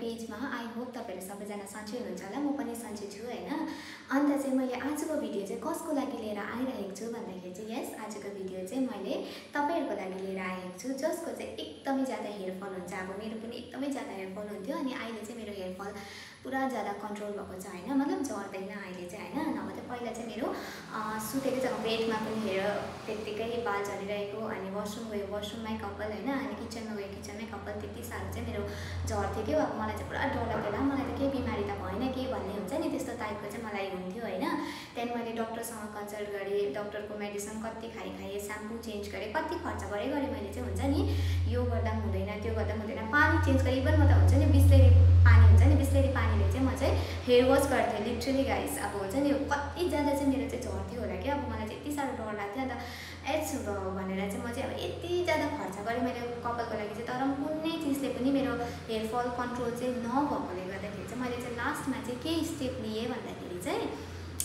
पेजमा। I hope तपाईहरु सबैजना सन्चै हुनुहुन्छ होला, म पनि सन्चै छु हैन। अन्त चाहिँ मैले आजको भिडियो चाहिँ कसको लागि लिएर आइरहेको छु भन्दाखेरि चाहिँ यस आजको भिडियो चाहिँ मैले तपाईहरुको लागि लिएर आएको छु जसको चाहिँ एकदमै ज्यादा हेयर फल हुन्छ। अब मेरो पनि एकदमै ज्यादा हेयर फल हुन्थ्यो अनि अहिले चाहिँ मेरो हेयर फल पुरा ज्यादा कन्ट्रोल भएको छ हैन, मतलब झर्दैन अहिले चाहिँ हैन। नभए चाहिँ पहिला चाहिँ मेरो सुतेकै जग्गा बेडमा पनि हेयर त्यतिकै बाल झरिरहेको, अनि वाशरुम गयो वाशरुममै कपाल हैन, अनि किचनमा गयो किचनमै कपाल, त्यति साह्रो चाहिँ मेरो झर्थ्यो के। अब मलाई चाहिँ पुरा डर लाग्यो, मलाई त केही बिमारी त भएन के भन्ने हुन्छ नि, त्यस्तो टाइपको चाहिँ मलाई हुन्थ्यो हैन। त्यहाँदेखि मैले डक्टरसँग कन्सल्ट गरेँ, डक्टरको मेडिसिन कति खाएँ, स्याम्पू चेन्ज गरेँ, कति खर्च गरेँ मैले चाहिँ हुन्छ नि, यो गर्दा पनि हुँदैन त्यो गर्दा पनि हुँदैन, पानी चेन्ज गरेँ। इभन म त हुन्छ नि बिस्लेरी पानी हुन्छ नि, बिस्लेरी पानीले चाहिँ म चाहिँ हेयर वास गर्थेँ लिटरली गाइस। अब हुन्छ नि कति ज्यादा चाहिँ मेरो चाहिँ झर्थ्यो होला क्या। अब मलाई चाहिँ यति साह्रो डर लाग्थ्यो, अन्त एट्स भनेर चाहिँ म चाहिँ अब यति ज्यादा खर्च गरेँ मैले कपालको लागि चाहिँ, तर कुनै चिजले पनि मेरो हेयर फल कन्ट्रोल चाहिँ नभएकोले गर्दाखेरि चाहिँ मैले चाहिँ लास्टमा चाहिँ के स्टेप लिएँ भन्दाखेरि चाहिँ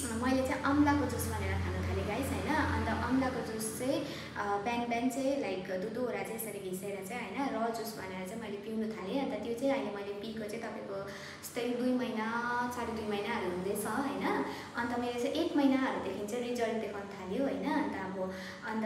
मैले चाहिँ अमलाको जुस भनेर खान थालेँ गाइस हैन। अन्त अमलाको जुस चाहिँ बिहान चाहिँ लाइक दुधवटा चाहिँ यसरी घिसेर चाहिँ हैन र जुस भनेर चाहिँ मैले पिउन थालेँ। अन्त त्यो चाहिँ अहिले मैले पिएको चाहिँ तपाईँको यस्तै 2 महिना 2.5 महिनाहरू हुँदैछ हैन। अन्त मेरो चाहिँ 1 महिनाहरूदेखि चाहिँ रिजल्ट देखाउन थाल्यो हैन। अन्त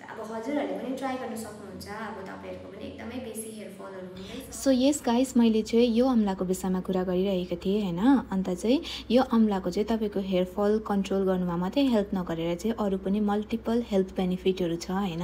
अब हजुरहरूले पनि ट्राई गर्न सक्नुहुन्छ, अब तपाईँहरूको पनि एकदमै बेसी हेयर फलहरू हुँदैछ। सो यस गाइस, मैले चाहिँ यो अमलाको विषयमा कुरा गरिरहेको थिएँ हैन। अन्त चाहिँ यो अमलाको चाहिँ तपाईँको हेयर फल कन्ट्रोल गर्नुमा मात्रै हेल्प नगरेर चाहिँ अरू पनि मल्टिपल हेल्थ बेनिफिटहरू छ हैन।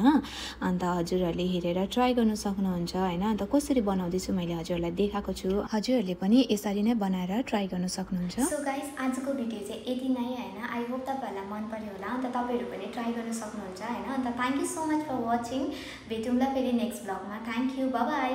अन्त हजुरहरूले हेरेर ट्राई गर्न सक्नुहुन्छ हैन। अन्त कसरी बनाउँदैछु मैले हजुरहरूलाई देखाएको छु, हजुरहरूले पनि यसरी नै बनाएर ट्राई गर्न सक्नुहुन्छ। सो गाइस, आजको भिडियो चाहिँ यति नै हैन। आई होप तपाईहरुलाई मन पर्यो होला, अन्त तपाईहरु पनि ट्राई गर्न सक्नुहुन्छ हैन। अन्त thank you so much for watching. भेटौँला फेरि नेक्स्ट ब्लगमा। Thank you, bye by.